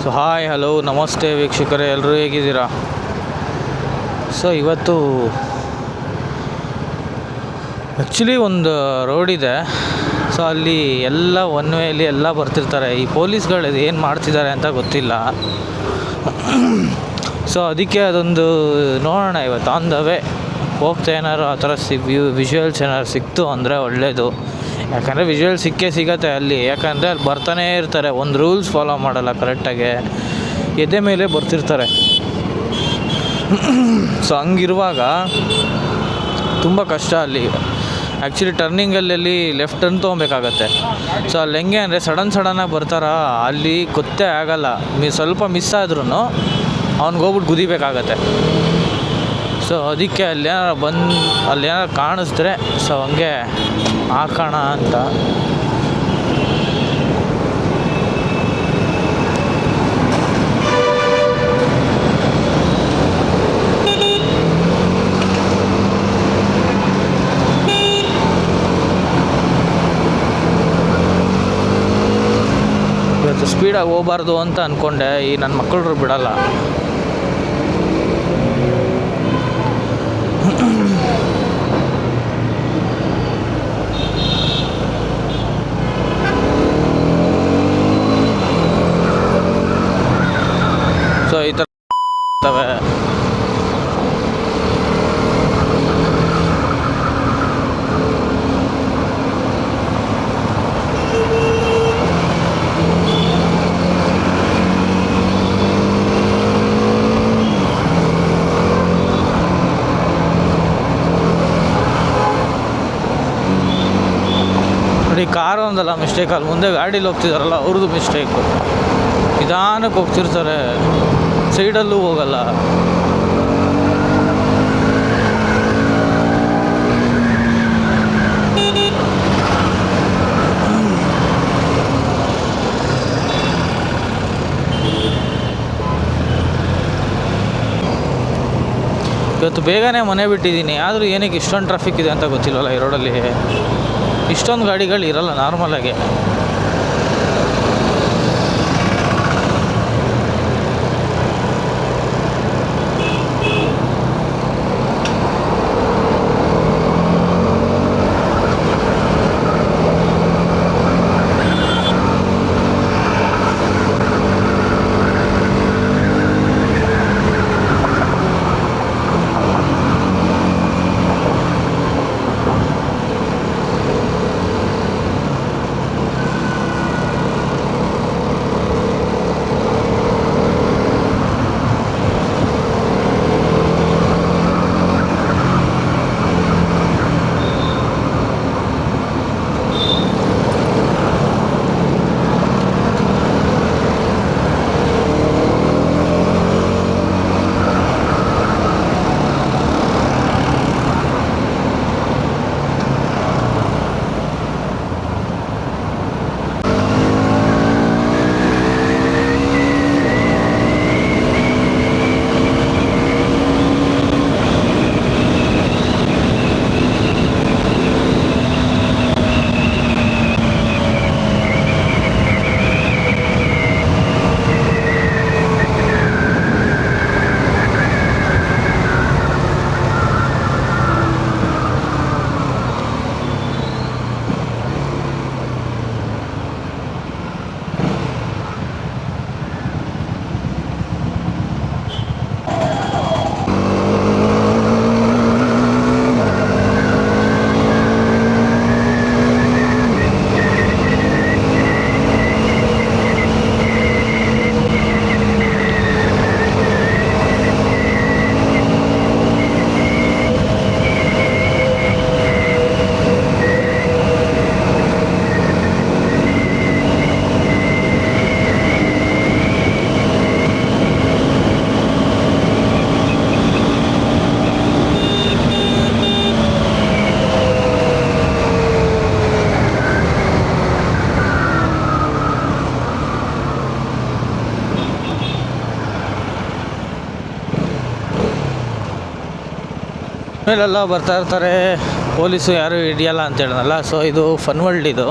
So hi hello ನಮಸ್ತೆ ವೀಕ್ಷಕರೇ, ಎಲ್ಲರೂ ಹೇಗಿದ್ದೀರಾ? ಸೊ ಇವತ್ತು ಆ್ಯಕ್ಚುಲಿ ಒಂದು ರೋಡ್ ಇದೆ. ಸೊ ಅಲ್ಲಿ ಎಲ್ಲ ಒನ್ ವೇಲಿ ಎಲ್ಲ ಬರ್ತಿರ್ತಾರೆ. ಈ ಪೊಲೀಸ್ಗಳು ಏನು ಮಾಡ್ತಿದ್ದಾರೆ ಅಂತ ಗೊತ್ತಿಲ್ಲ. ಸೊ ಅದಕ್ಕೆ ಅದೊಂದು ನೋಡೋಣ ಇವತ್ತು ಆನ್ ದ ವೇ ಹೋಗ್ತಾ ಏನಾದ್ರು ಆ ಥರ ವಿಜುವಲ್ಸ್ ಏನಾದ್ರು ಸಿಕ್ತು ಅಂದರೆ ಒಳ್ಳೆಯದು. ಯಾಕಂದರೆ ವಿಜುವಲ್ ಸಿಗತ್ತೆ ಅಲ್ಲಿ. ಯಾಕಂದರೆ ಅಲ್ಲಿ ಬರ್ತಾನೇ ಇರ್ತಾರೆ, ಒಂದು ರೂಲ್ಸ್ ಫಾಲೋ ಮಾಡಲ್ಲ ಕರೆಕ್ಟಾಗಿ, ಎದೆ ಮೇಲೆ ಬರ್ತಿರ್ತಾರೆ. ಸೊ ಹಂಗಿರುವಾಗ ತುಂಬ ಕಷ್ಟ ಅಲ್ಲಿ. ಆ್ಯಕ್ಚುಲಿ ಟರ್ನಿಂಗಲ್ಲಿ ಲೆಫ್ಟ್ ಟರ್ನ್ ತೊಗೊಬೇಕಾಗತ್ತೆ. ಸೊ ಅಲ್ಲಿ ಹೆಂಗೆ ಅಂದರೆ ಸಡನ್ನಾಗಿ ಬರ್ತಾರ, ಅಲ್ಲಿ ಗೊತ್ತೇ ಆಗಲ್ಲ. ಸ್ವಲ್ಪ ಮಿಸ್ ಆದ್ರೂ ಅವ್ನಿಗೋಗ್ಬಿಟ್ಟು ಗುದಿಬೇಕಾಗತ್ತೆ. ಸೊ ಅದಕ್ಕೆ ಅಲ್ಲೇನಾರು ಕಾಣಿಸಿದ್ರೆ ಸೊ ಹಂಗೆ ಹಾಕೋಣ ಅಂತ. ಇವತ್ತು ಸ್ಪೀಡಾಗಿ ಹೋಗಬಾರ್ದು ಅಂತ ಅಂದ್ಕೊಂಡೆ. ಈ ನನ್ನ ಮಕ್ಕಳು ಬಿಡಲ್ಲ. ಸೊ ಈ ಥರ ನೋಡಿ, ಕಾರು ಒಂದಲ್ಲ ಮಿಸ್ಟೇಕ್, ಅಲ್ಲಿ ಮುಂದೆ ಗಾಡೀಲಿ ಹೋಗ್ತಿದಾರಲ್ಲ ಅವ್ರದ್ದು ಮಿಸ್ಟೇಕು. ನಿಧಾನಕ್ಕೆ ಹೋಗ್ತಿರ್ತಾರೆ, ಸೈಡಲ್ಲೂ ಹೋಗಲ್ಲ. ಇವತ್ತು ಬೇಗನೆ ಮನೆ ಬಿಟ್ಟಿದ್ದೀನಿ, ಆದರೂ ಏನಕ್ಕೆ ಇಷ್ಟೊಂದು ಟ್ರಾಫಿಕ್ ಇದೆ ಅಂತ ಗೊತ್ತಿಲ್ವಲ್ಲ ಈ ರೋಡಲ್ಲಿ. ಇಷ್ಟೊಂದು ಗಾಡಿಗಳು ಇರಲ್ಲ ನಾರ್ಮಲಾಗಿ. ಮೇಲೆಲ್ಲ ಬರ್ತಾ ಇರ್ತಾರೆ ಪೊಲೀಸು, ಯಾರು ಹಿಡಿಯಲ್ಲ ಅಂತ ಹೇಳಿದ್ನಲ್ಲ. ಸೊ ಇದು ಫನ್ ವರ್ಲ್ಡ್ ಇದು.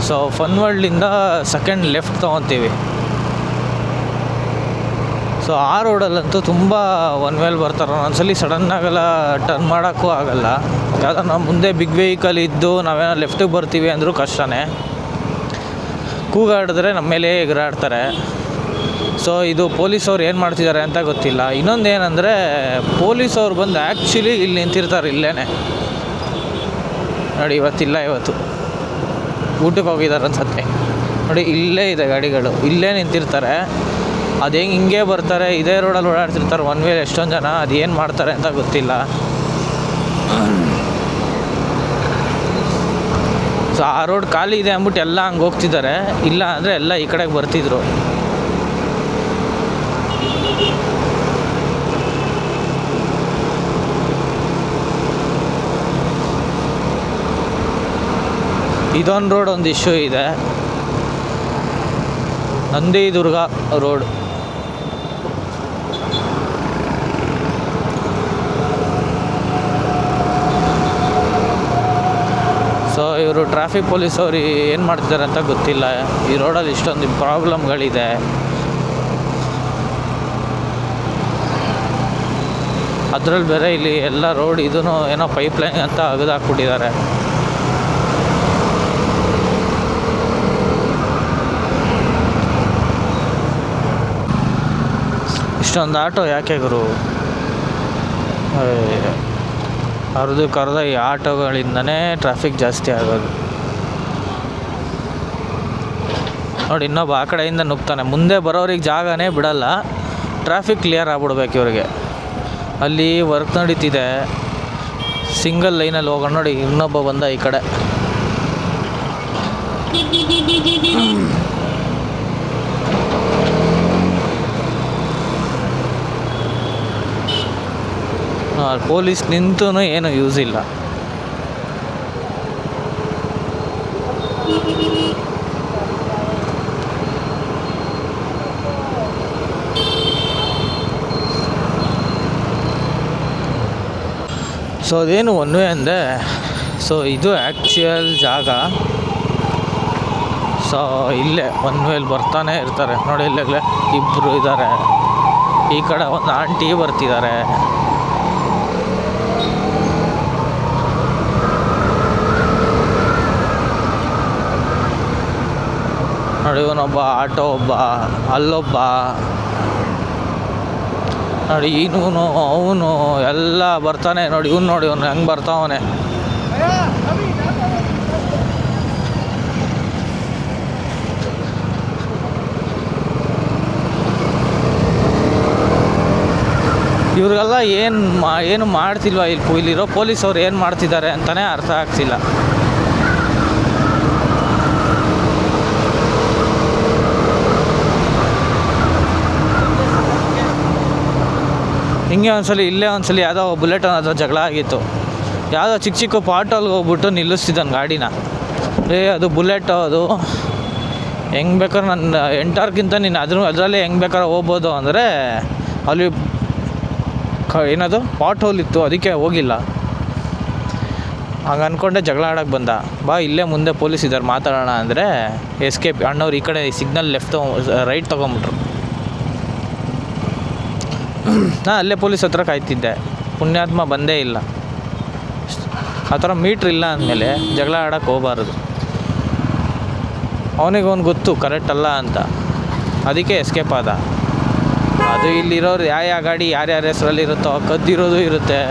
ಸೊ ಫನ್ ವರ್ಲ್ಡಿಂದ ಸೆಕೆಂಡ್ ಲೆಫ್ಟ್ ತೊಗೊತೀವಿ. ಸೊ ಆ ರೋಡಲ್ಲಂತೂ ತುಂಬ ಒನ್ ವೇಲ್ ಬರ್ತಾರೆ. ಒಂದೊಂದ್ಸಲಿ ಸಡನ್ನಾಗೆಲ್ಲ ಟರ್ನ್ ಮಾಡೋಕ್ಕೂ ಆಗೋಲ್ಲ. ಯಾವುದೋ ನಾವು ಮುಂದೆ ಬಿಗ್ ವೆಹಿಕಲ್ ಇದ್ದು ನಾವೇನೋ ಲೆಫ್ಟಿಗೆ ಬರ್ತೀವಿ ಅಂದರೂ ಕಷ್ಟನೇ. ಕೂಗಾಡಿದ್ರೆ ನಮ್ಮ ಮೇಲೆ ಎಗರಾಡ್ತಾರೆ. ಸೊ ಇದು ಪೊಲೀಸವ್ರು ಏನು ಮಾಡ್ತಿದ್ದಾರೆ ಅಂತ ಗೊತ್ತಿಲ್ಲ. ಇನ್ನೊಂದು ಏನಂದರೆ ಪೊಲೀಸವ್ರು ಬಂದು ಆ್ಯಕ್ಚುಲಿ ಇಲ್ಲಿ ನಿಂತಿರ್ತಾರೆ ಇಲ್ಲೇ ನೋಡಿ. ಇವತ್ತು ಊಟಕ್ಕೆ ಹೋಗಿದ್ದಾರೆ ಅನ್ಸತ್ತೆ ನೋಡಿ. ಇಲ್ಲೇ ಇದೆ ಗಾಡಿಗಳು, ಇಲ್ಲೇ ನಿಂತಿರ್ತಾರೆ. ಅದು ಹಿಂಗೆ ಬರ್ತಾರೆ, ಇದೇ ರೋಡಲ್ಲಿ ಓಡಾಡ್ತಿರ್ತಾರೆ ಒನ್ ವೇ ಎಷ್ಟೊಂದು ಜನ. ಅದು ಏನು ಮಾಡ್ತಾರೆ ಅಂತ ಗೊತ್ತಿಲ್ಲ. ಸೊ ಆ ರೋಡ್ ಖಾಲಿ ಇದೆ ಅಂದ್ಬಿಟ್ಟು ಎಲ್ಲ ಹಂಗೆ ಹೋಗ್ತಿದ್ದಾರೆ. ಇಲ್ಲ ಅಂದರೆ ಎಲ್ಲ ಈ ಕಡೆಗೆ ಬರ್ತಿದ್ರು. ಇದೊಂದು ರೋಡ್ ಒಂದು ಇಶ್ಯೂ ಇದೆ, ನಂದಿದುರ್ಗ ರೋಡ್. ಸೊ ಇವರು ಟ್ರಾಫಿಕ್ ಪೊಲೀಸವ್ರು ಏನು ಮಾಡ್ತಿದ್ದಾರೆ ಅಂತ ಗೊತ್ತಿಲ್ಲ. ಈ ರೋಡಲ್ಲಿ ಇಷ್ಟೊಂದು ಪ್ರಾಬ್ಲಮ್ಗಳಿದೆ. ಅದರಲ್ಲಿ ಬೇರೆ ಇಲ್ಲಿ ಎಲ್ಲ ರೋಡ್ ಇದೂ ಏನೋ ಪೈಪ್ಲೈನ್ ಅಂತ ಅಗದಾಕ್ಬಿಟ್ಟಿದ್ದಾರೆ. ಇಷ್ಟೊಂದು ಆಟೋ ಯಾಕೆ ಗುರು? ಕರೆದ ಈ ಆಟೋಗಳಿಂದನೇ ಟ್ರಾಫಿಕ್ ಜಾಸ್ತಿ ಆಗೋದು. ನೋಡಿ, ಇನ್ನೊಬ್ಬ ಆ ಕಡೆಯಿಂದ ನುಗ್ತಾನೆ. ಮುಂದೆ ಬರೋರಿಗೆ ಜಾಗನೇ ಬಿಡಲ್ಲ. ಟ್ರಾಫಿಕ್ ಕ್ಲಿಯರ್ ಆಗ್ಬಿಡ್ಬೇಕು ಇವ್ರಿಗೆ. ಅಲ್ಲಿ ವರ್ಕ್ ನಡೀತಿದೆ, ಸಿಂಗಲ್ ಲೈನಲ್ಲಿ ಹೋಗೋಣ. ನೋಡಿ, ಇನ್ನೊಬ್ಬ ಬಂದ ಈ ಕಡೆ. ಪೊಲೀಸ್ ನಿಂತೂ ಏನು ಯೂಸ್ ಇಲ್ಲ. ಸೊ ಅದೇನು ಒನ್ ವೇ ಅಂದೆ. ಸೊ ಇದು ಆ್ಯಕ್ಚುಯಲ್ ಜಾಗ. ಸೊ ಇಲ್ಲೇ ಒನ್ ವೇಲಿ ಬರ್ತಾನೆ ಇರ್ತಾರೆ ನೋಡಿ. ಇಲ್ಲಾಗಲೇ ಇಬ್ಬರು ಇದ್ದಾರೆ. ಈ ಕಡೆ ಒಂದು ಆಂಟಿ ಬರ್ತಿದ್ದಾರೆ. ನೋಡಿ, ಇವನೊಬ್ಬ ಆಟೋ, ಒಬ್ಬ ಅಲ್ಲೊಬ್ಬ. ನೋಡಿ, ಇವನು ಅವನು ಎಲ್ಲ ಬರ್ತಾನೆ. ನೋಡಿ ಇವನು ಹೆಂಗೆ ಬರ್ತಾವನೆ. ಇವ್ರಿಗೆಲ್ಲ ಏನು ಮಾಡ್ತಿಲ್ವ ಇಲ್ಲಿರೋ ಪೊಲೀಸವ್ರು ಏನು ಮಾಡ್ತಿದ್ದಾರೆ ಅಂತಲೇ ಅರ್ಥ ಆಗ್ತಿಲ್ಲ. ಹಿಂಗೆ ಇಲ್ಲೇ ಒಂದ್ಸಲಿ ಯಾವುದೋ ಬುಲೆಟ್ ಅನ್ನೋದು ಜಗಳ ಆಗಿತ್ತು. ಯಾವುದೋ ಚಿಕ್ಕ ಪಾಟಲ್ಲಿ ಹೋಗ್ಬಿಟ್ಟು ನಿಲ್ಲಿಸ್ತಿದ್ದಾನೆ ಗಾಡಿನ. ಅದು ಬುಲೆಟ್, ಅದು ಹೆಂಗೆ ಬೇಕಾದ್ರೆ ನನ್ನ ಎಂಟಾರ್ಗಿಂತ ನೀನು ಅದರಲ್ಲೇ ಹೆಂಗೆ ಬೇಕಾದ್ರೆ ಹೋಗ್ಬೋದು ಅಂದರೆ ಅಲ್ಲಿ ಏನದು ಪಾಟ್ ಹೋಲ್ ಇತ್ತು, ಅದಕ್ಕೆ ಹೋಗಿಲ್ಲ. ಹಂಗೆ ಅಂದ್ಕೊಂಡೆ ಜಗಳ ಆಡೋಕ್ಕೆ ಬಂದ. ಬಾ ಇಲ್ಲೇ ಮುಂದೆ ಪೊಲೀಸ್ ಇದ್ದಾರೆ ಮಾತಾಡೋಣ ಅಂದರೆ ಎಸ್ಕೇಪ್. ಅಣ್ಣವ್ರು ಈ ಕಡೆ ಸಿಗ್ನಲ್ ರೈಟ್ ತೊಗೊಂಬಿಟ್ರು. ನಾನು ಅಲ್ಲೇ ಪೊಲೀಸ್ ಹತ್ರ ಕಾಯ್ತಿದ್ದೆ. ಪುಣ್ಯಾತ್ಮ ಬಂದೇ ಇಲ್ಲ. ಆ ಥರ ಮೀಟ್ರ್ ಇಲ್ಲ ಅಂದಮೇಲೆ ಜಗಳ ಆಡೋಕ್ಕೆ ಹೋಗಬಾರ್ದು. ಅವನಿಗೆ ಗೊತ್ತು ಕರೆಕ್ಟ್ ಅಲ್ಲ ಅಂತ, ಅದಕ್ಕೆ ಎಸ್ಕೇಪ್ ಆದ. ಅದು ಇಲ್ಲಿರೋರು ಯಾವ ಗಾಡಿ ಯಾರ್ಯಾರ ಹೆಸರಲ್ಲಿ ಇರುತ್ತೋ ಕದ್ದಿರೋದು ಇರುತ್ತೆ.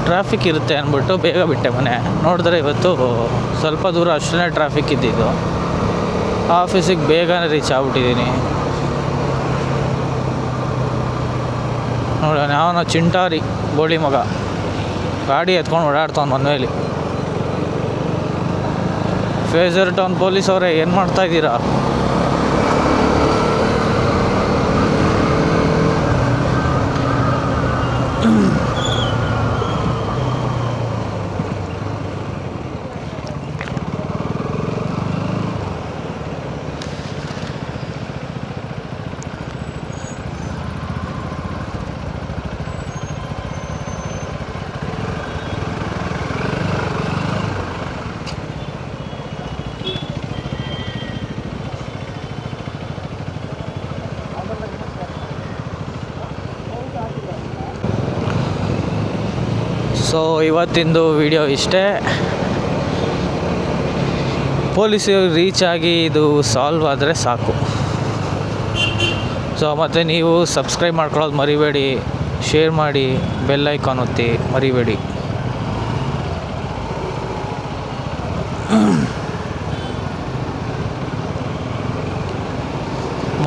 ಟ್ರಾಫಿಕ್ ಇರುತ್ತೆ ಅಂದ್ಬಿಟ್ಟು ಬೇಗ ಬಿಟ್ಟೆ ಮನೆ. ನೋಡಿದ್ರೆ ಇವತ್ತು ಸ್ವಲ್ಪ ದೂರ ಅಷ್ಟೇ ಟ್ರಾಫಿಕ್ ಇದ್ದಿದ್ದು. ಆಫೀಸಿಗೆ ಬೇಗನೆ ರೀಚ್ ಆಗ್ಬಿಟ್ಟಿದ್ದೀನಿ. ನೋಡಿ, ಯಾವನೋ ಚಿಂಟಾರಿ ಬೋಳಿ ಮಗ ಗಾಡಿ ಎತ್ಕೊಂಡು ಓಡಾಡ್ತಾವ್ನು ಮನೇಲಿ. ಫೇಜರ್ ಟೌನ್ ಪೊಲೀಸ್ ಅವರೇ ಏನು ಮಾಡ್ತಾಯಿದ್ದೀರಾ? ಸೊ ಇವತ್ತಿಂದು ವಿಡಿಯೋ ಇಷ್ಟೇ. ಪೊಲೀಸರು ರೀಚ್ ಆಗಿ ಇದು ಸಾಲ್ವ್ ಆದರೆ ಸಾಕು. ಸೊ ಮತ್ತು ನೀವು ಸಬ್ಸ್ಕ್ರೈಬ್ ಮಾಡ್ಕೊಳ್ಳೋದು ಮರಿಬೇಡಿ, ಶೇರ್ ಮಾಡಿ, ಬೆಲ್ ಐಕಾನ್ ಒತ್ತಿ ಮರಿಬೇಡಿ.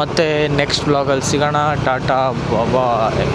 ಮತ್ತು ನೆಕ್ಸ್ಟ್ ಬ್ಲಾಗಲ್ಲಿ ಸಿಗೋಣ. ಟಾಟಾ ಬಾಯ್.